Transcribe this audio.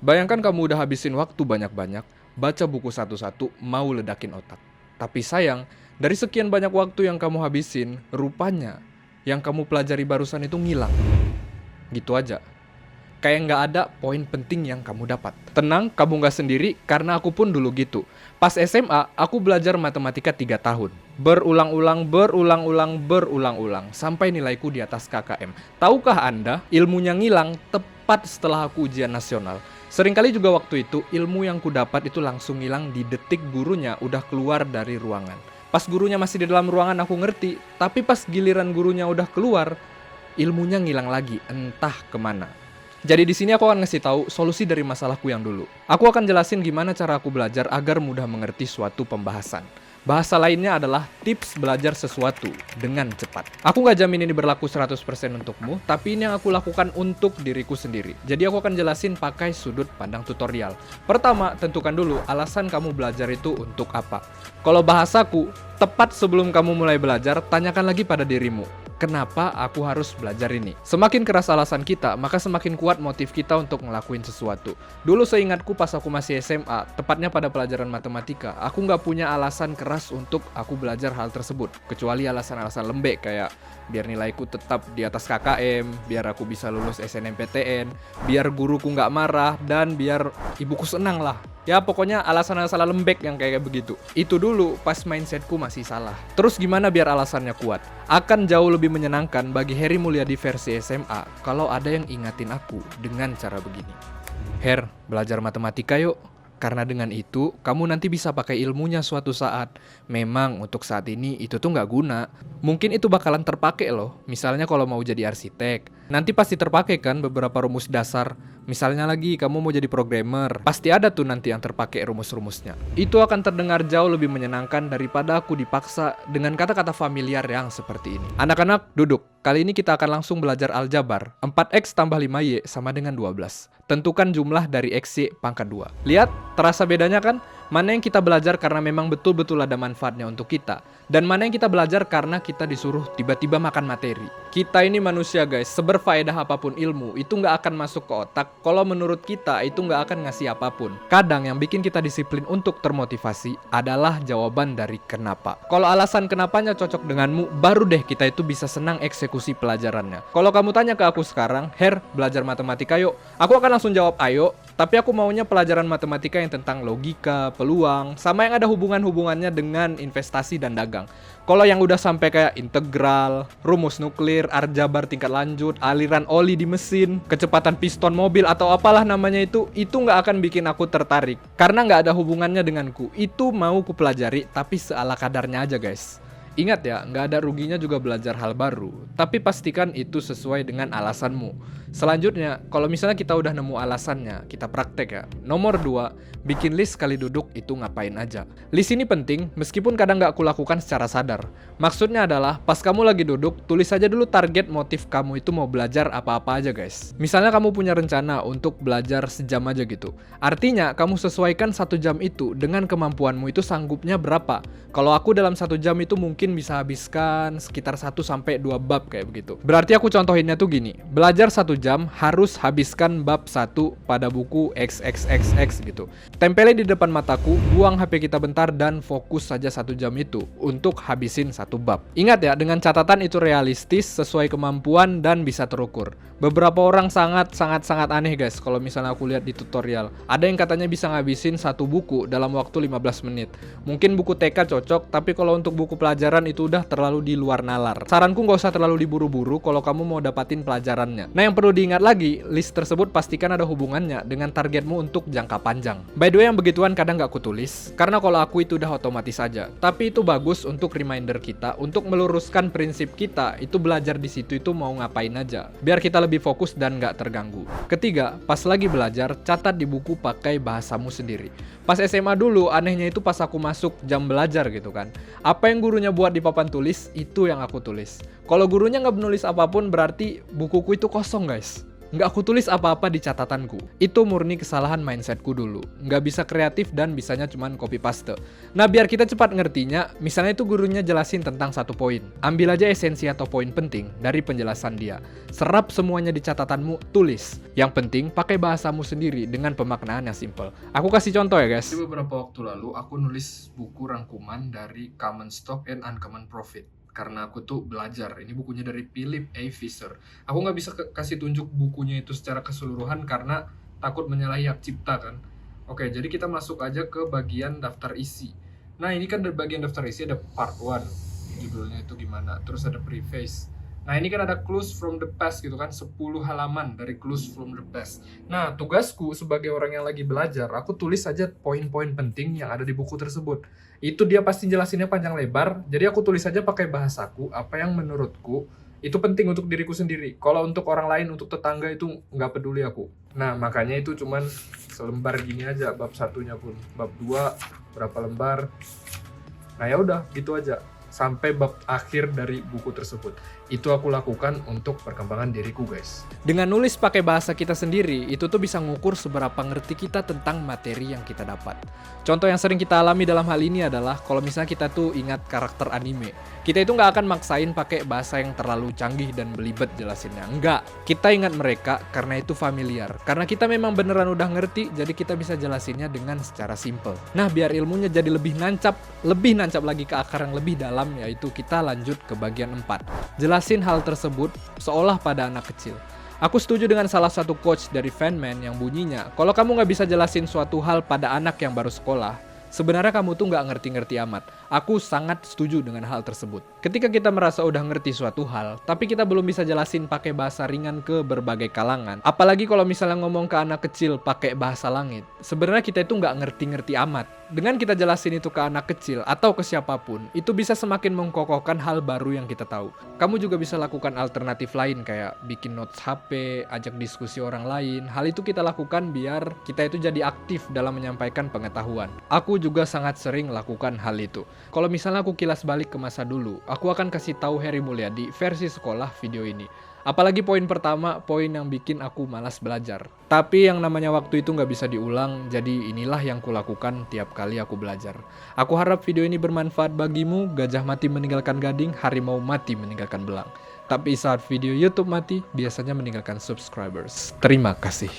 Bayangkan kamu udah habisin waktu banyak-banyak, baca buku satu-satu, mau ledakin otak. Tapi sayang, dari sekian banyak waktu yang kamu habisin, rupanya yang kamu pelajari barusan itu ngilang. Gitu aja. Kayak nggak ada poin penting yang kamu dapat. Tenang, kamu nggak sendiri, karena aku pun dulu gitu. Pas SMA, aku belajar matematika 3 tahun. Berulang-ulang, sampai nilaiku di atas KKM. Tahukah Anda, ilmunya ngilang tepat setelah aku ujian nasional. Seringkali juga waktu itu, ilmu yang ku dapat itu langsung hilang di detik gurunya udah keluar dari ruangan. Pas gurunya masih di dalam ruangan aku ngerti, tapi pas giliran gurunya udah keluar, ilmunya ngilang lagi, entah kemana. Jadi di sini aku akan ngasih tahu solusi dari masalahku yang dulu. Aku akan jelasin gimana cara aku belajar agar mudah mengerti suatu pembahasan. Bahasa lainnya adalah tips belajar sesuatu dengan cepat. Aku nggak jamin ini berlaku 100% untukmu, tapi ini yang aku lakukan untuk diriku sendiri. Jadi aku akan jelasin pakai sudut pandang tutorial. Pertama, tentukan dulu alasan kamu belajar itu untuk apa. Kalau bahasaku, tepat sebelum kamu mulai belajar, tanyakan lagi pada dirimu. Kenapa aku harus belajar ini? Semakin keras alasan kita, maka semakin kuat motif kita untuk ngelakuin sesuatu. Dulu seingatku pas aku masih SMA, tepatnya pada pelajaran matematika, aku nggak punya alasan keras untuk aku belajar hal tersebut. Kecuali alasan-alasan lembek kayak biar nilaiku tetap di atas KKM, biar aku bisa lulus SNMPTN, biar guruku nggak marah, dan biar ibuku senang lah. Ya pokoknya alasan-alasan lembek yang kayak begitu. Itu dulu pas mindsetku masih salah. Terus gimana biar alasannya kuat? Akan jauh lebih menyenangkan bagi Heri Mulyadi versi SMA kalau ada yang ingatin aku dengan cara begini. Her, belajar matematika yuk. Karena dengan itu, kamu nanti bisa pakai ilmunya suatu saat. Memang untuk saat ini itu tuh nggak guna. Mungkin itu bakalan terpakai loh. Misalnya kalau mau jadi arsitek. Nanti pasti terpakai kan beberapa rumus dasar. Misalnya lagi kamu mau jadi programmer. Pasti ada tuh nanti yang terpakai rumus-rumusnya. Itu akan terdengar jauh lebih menyenangkan daripada aku dipaksa dengan kata-kata familiar yang seperti ini. Anak-anak, duduk. Kali ini kita akan langsung belajar aljabar. 4x tambah 5y sama dengan 12. Tentukan jumlah dari XY pangkat 2. Lihat, terasa bedanya kan? Mana yang kita belajar karena memang betul-betul ada manfaatnya untuk kita. Dan mana yang kita belajar karena kita disuruh tiba-tiba makan materi. Kita ini manusia guys, seberfaedah apapun ilmu, itu nggak akan masuk ke otak. Kalau menurut kita, itu nggak akan ngasih apapun. Kadang yang bikin kita disiplin untuk termotivasi adalah jawaban dari kenapa. Kalau alasan kenapanya cocok denganmu, baru deh kita itu bisa senang eksekusi pelajarannya. Kalau kamu tanya ke aku sekarang, Her, belajar matematika yuk. Aku akan langsung jawab ayo, tapi aku maunya pelajaran matematika yang tentang logika, peluang, sama yang ada hubungan-hubungannya dengan investasi dan dagang. Kalau yang udah sampai kayak integral, rumus nuklir, aljabar tingkat lanjut, aliran oli di mesin, kecepatan piston mobil atau apalah namanya itu nggak akan bikin aku tertarik. Karena nggak ada hubungannya denganku. Itu mau kupelajari, tapi seala kadarnya aja guys. Ingat ya, nggak ada ruginya juga belajar hal baru. Tapi pastikan itu sesuai dengan alasanmu. Selanjutnya, kalau misalnya kita udah nemu alasannya, kita praktek ya. Nomor 2, bikin list sekali duduk itu ngapain aja. List ini penting, meskipun kadang nggak aku lakukan secara sadar. Maksudnya adalah, pas kamu lagi duduk, tulis aja dulu target motif kamu itu mau belajar apa-apa aja guys. Misalnya kamu punya rencana untuk belajar sejam aja gitu. Artinya, kamu sesuaikan 1 jam itu dengan kemampuanmu itu sanggupnya berapa. Kalau aku dalam 1 jam itu mungkin bisa habiskan sekitar 1-2 bab kayak begitu. Berarti aku contohinnya tuh gini. Belajar 1 jam harus habiskan bab 1 pada buku XXXX gitu. Tempelin di depan mataku, buang HP kita bentar dan fokus saja 1 jam itu untuk habisin 1 bab. Ingat ya, dengan catatan itu realistis, sesuai kemampuan dan bisa terukur. Beberapa orang sangat aneh guys kalau misalnya aku lihat di tutorial. Ada yang katanya bisa ngabisin 1 buku dalam waktu 15 menit. Mungkin buku TK cocok, tapi kalau untuk buku pelajaran itu udah terlalu di luar nalar. Saranku nggak usah terlalu diburu-buru kalau kamu mau dapatin pelajarannya. Nah yang perlu diingat lagi, list tersebut pastikan ada hubungannya dengan targetmu untuk jangka panjang. By the way yang begituan kadang nggak kutulis, karena kalau aku itu udah otomatis aja. Tapi itu bagus untuk reminder kita, untuk meluruskan prinsip kita, itu belajar di situ itu mau ngapain aja. Biar kita lebih fokus dan nggak terganggu. Ketiga, pas lagi belajar, catat di buku pakai bahasamu sendiri. Pas SMA dulu, anehnya itu pas aku masuk jam belajar gitu kan. Apa yang gurunya buat di papan tulis, itu yang aku tulis. Kalau gurunya nggak menulis apapun, berarti bukuku itu kosong guys. Nggak aku tulis apa-apa di catatanku. Itu murni kesalahan mindsetku dulu. Nggak bisa kreatif dan bisanya cuman copy paste. Nah, biar kita cepat ngertinya, misalnya itu gurunya jelasin tentang satu poin. Ambil aja esensi atau poin penting dari penjelasan dia. Serap semuanya di catatanmu, tulis. Yang penting, pakai bahasamu sendiri dengan pemaknaan yang simple. Aku kasih contoh ya guys. Beberapa waktu lalu, aku nulis buku rangkuman dari Common Stock and Uncommon Profit. Karena aku tuh belajar, ini bukunya dari Philip A. Fisher. Aku nggak bisa kasih tunjuk bukunya itu secara keseluruhan karena takut menyalahi hak cipta kan. Oke, jadi kita masuk aja ke bagian daftar isi. Nah, ini kan dari bagian daftar isi ada part 1, judulnya itu gimana, terus ada preface. Nah, ini kan ada clues from the past gitu kan, 10 halaman dari clues from the past. Nah, tugasku sebagai orang yang lagi belajar, aku tulis aja poin-poin penting yang ada di buku tersebut. Itu dia pasti jelasinnya panjang lebar, jadi aku tulis aja pakai bahasaku, apa yang menurutku itu penting untuk diriku sendiri. Kalau untuk orang lain, untuk tetangga itu nggak peduli aku. Nah, makanya itu cuman selembar gini aja, bab satunya pun. Bab 2, berapa lembar. Nah, ya udah, gitu aja. Sampai bab akhir dari buku tersebut. Itu aku lakukan untuk perkembangan diriku guys. Dengan nulis pakai bahasa kita sendiri, itu tuh bisa ngukur seberapa ngerti kita tentang materi yang kita dapat. Contoh yang sering kita alami dalam hal ini adalah kalau misalnya kita tuh ingat karakter anime. Kita itu nggak akan maksain pakai bahasa yang terlalu canggih dan belibet jelasinnya. Enggak, kita ingat mereka karena itu familiar. Karena kita memang beneran udah ngerti, jadi kita bisa jelasinnya dengan secara simple. Nah, biar ilmunya jadi lebih nancap lagi ke akar yang lebih dalam, yaitu kita lanjut ke bagian 4. Jelasin hal tersebut seolah pada anak kecil. Aku setuju dengan salah satu coach dari Feynman yang bunyinya, kalau kamu nggak bisa jelasin suatu hal pada anak yang baru sekolah, sebenarnya kamu tuh nggak ngerti-ngerti amat. Aku sangat setuju dengan hal tersebut. Ketika kita merasa udah ngerti suatu hal, tapi kita belum bisa jelasin pakai bahasa ringan ke berbagai kalangan, apalagi kalau misalnya ngomong ke anak kecil pakai bahasa langit, sebenarnya kita itu nggak ngerti-ngerti amat. Dengan kita jelasin itu ke anak kecil atau ke siapapun, itu bisa semakin mengkokohkan hal baru yang kita tahu. Kamu juga bisa lakukan alternatif lain kayak bikin notes HP, ajak diskusi orang lain. Hal itu kita lakukan biar kita itu jadi aktif dalam menyampaikan pengetahuan. Aku juga sangat sering lakukan hal itu. Kalau misalnya aku kilas balik ke masa dulu, aku akan kasih tahu Heri Mulyadi versi sekolah video ini. Apalagi poin pertama, poin yang bikin aku malas belajar. Tapi yang namanya waktu itu nggak bisa diulang, jadi inilah yang kulakukan tiap kali aku belajar. Aku harap video ini bermanfaat bagimu. Gajah mati meninggalkan gading, harimau mati meninggalkan belang. Tapi saat video YouTube mati, biasanya meninggalkan subscribers. Terima kasih.